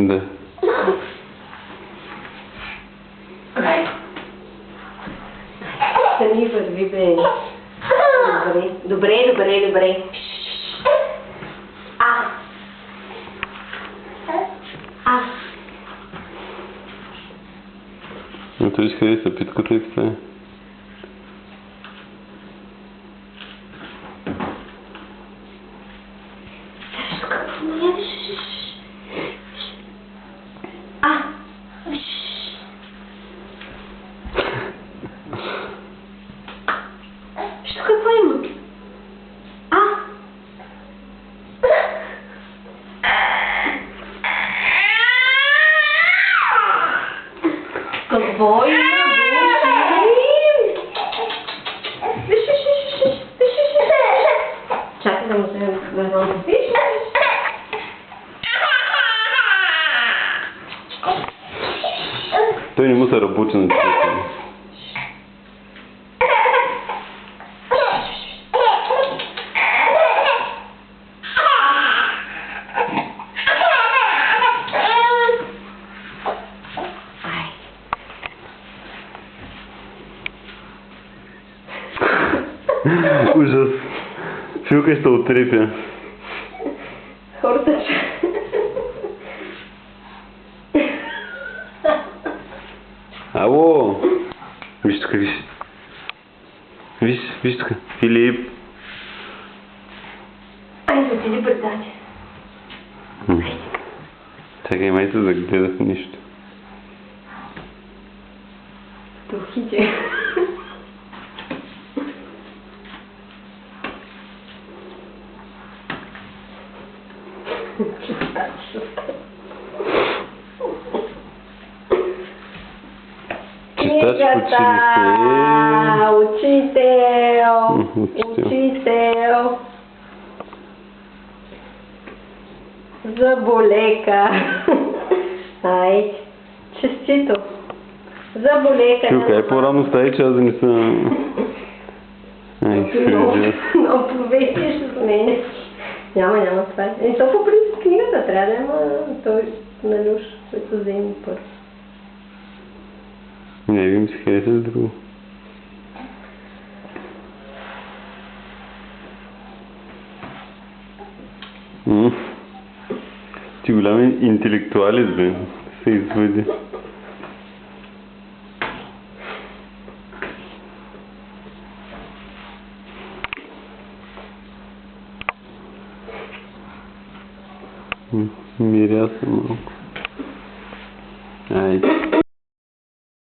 Да. Сами върви, бе. Добре. Ето виж къде са питката и това е. Що какво има? Какво има? Чакай да му се вървам. Той не му се работи на човека. Ужас. Филка ще отрепя. Хората Ало! Виж тук, виж. Виж тук. Филип. Айде, отиди пред тати. Чакай, май се загледах нищо. Трохите. Чистач в училище. Учител. Заболека. Ай, честито. Заболека. Филка, е по-рано стаи, че аз да не съм... Ай, филка. Но повести ще смениш. Няма това. И то по принцип книгата трябва да има той Налюш, който вземи първо. Не, ви ми се хареса за друго. Ти голям интелектуалец, бе. Се извъди. Миря се малко. Айде.